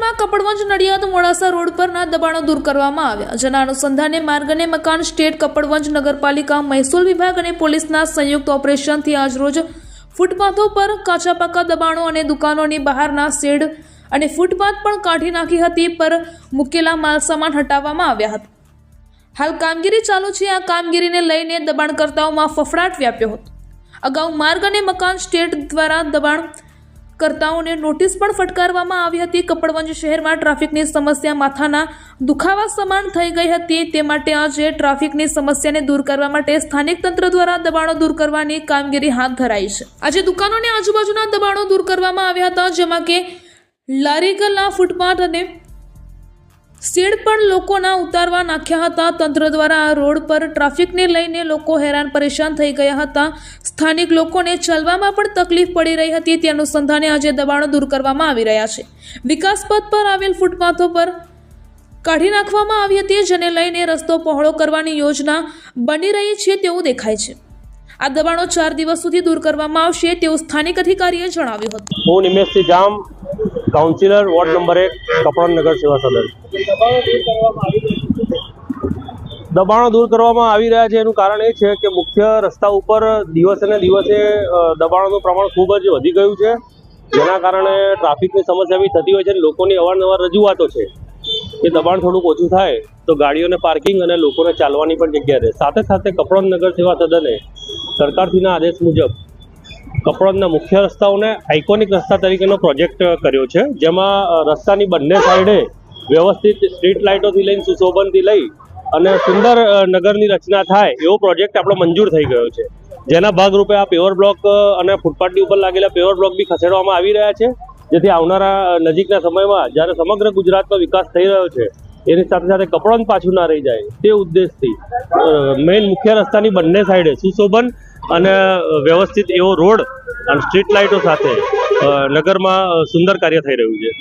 શહેરમાં કપડવંજ નડિયાદ મોડાસા રોડ પરના દબાણો દૂર કરવામાં આવ્યા, જેના અનુસંધાને માર્ગ અને મકાન સ્ટેટ, કપડવંજ નગરપાલિકા, મહેસૂલ વિભાગ અને પોલીસના સંયુક્ત ઓપરેશનથી આજરોજ ફૂટપાથો પર કાચા પાકા દબાણો અને દુકાનોની બહારના શેડ અને ફૂટપાથ પણ કાઢી નાખી હતી પર મૂકેલા માલસામાન હટાવવામાં આવ્યા હતા. હાલ કામગીરી ચાલુ છે. આ કામગીરીને લઈને દબાણકર્તાઓમાં ફફડાટ વ્યાપ્યો હતો. અગાઉ માર્ગ અને મકાન સ્ટેટ દ્વારા દબાણકર્તાઓને નોટિસ પણ ફટકારવામાં આવી હતી. કપડવંજ શહેરમાં ટ્રાફિકની સમસ્યા માથાના દુખાવા સમાન થઈ ગઈ હતી. તે માટે આજે ટ્રાફિકની સમસ્યાને દૂર કરવા માટે સ્થાનિક તંત્ર દ્વારા દબાણો દૂર કરવાની કામગીરી હાથ ધરાઈ છે. આજે દુકાનો અને આજુબાજુના દબાણો દૂર કરવામાં આવ્યા હતા, જેમાં કે લારી ગલ્લા, ફૂટપાથ અને શેડ પણ લોકોના ઉતારવા નાખ્યા હતા. તંત્ર દ્વારા આ રોડ પર ટ્રાફિકને લઈને લોકો હેરાન પરેશાન થઈ ગયા હતા. સ્થાનિક લોકોને ચાલવામાં પણ તકલીફ પડી રહી હતી. તે અનુસંધાને આજે દબાણો દૂર કરવામાં આવી રહ્યા છે. વિકાસ પથ પર આવેલ ફૂટપાથો પર કાઢી નાખવામાં આવી હતી, જેને લઈને રસ્તો પહોળો કરવાની યોજના બની રહી છે તેવું દેખાય છે. આ દબાણો 4 દિવસ સુધી દૂર કરવામાં આવશે તેવું સ્થાનિક અધિકારીએ જણાવ્યું હતું. હું નિમેશસિંહ જામ, કાઉન્સિલર વોર્ડ નંબર 1, કપડવંજ નગર સેવા સદન. દબાણો દૂર કરવામાં આવી રહ્યા છે. એનું કારણ એ છે કે મુખ્ય રસ્તા ઉપર દિવસે ને દિવસે દબાણોનું પ્રમાણ ખૂબ જ વધી ગયું છે, જેના કારણે ટ્રાફિકની સમસ્યા બી થતી હોય છે. લોકોની અવારનવાર રજૂઆતો છે કે દબાણ થોડુંક ઓછું થાય તો ગાડીઓને પાર્કિંગ અને લોકોને ચાલવાની પણ જગ્યા રહે. સાથે સાથે કપડવંજ નગર સેવા સદને સરકારશ્રીના આદેશ મુજબ કપડવંજના મુખ્ય રસ્તાઓને આઇકોનિક રસ્તા તરીકેનો પ્રોજેક્ટ કર્યો છે, જેમાં રસ્તાની બંને સાઈડે વ્યવસ્થિત સ્ટ્રીટ લાઇટોથી લઈને સુશોભનથી લઈ અને સુંદર નગરની રચના થાય એવો પ્રોજેક્ટ આપણો મંજૂર થઈ ગયો છે. જેના ભાગરૂપે આ પેવર બ્લોક અને ફૂટપાથની ઉપર લાગેલા પેવર બ્લોક બી ખસેડવામાં આવી રહ્યા છે, જેથી આવનારા નજીકના સમયમાં જ્યારે સમગ્ર ગુજરાતનો વિકાસ થઈ રહ્યો છે એની સાથે સાથે કપડવંજ પાછું ના રહી જાય તે ઉદ્દેશથી મેઇન મુખ્ય રસ્તાની બંને સાઈડે સુશોભન અને વ્યવસ્થિત એવો રોડ અને સ્ટ્રીટ લાઇટો સાથે નગરમાં સુંદર કાર્ય થઈ રહ્યું છે.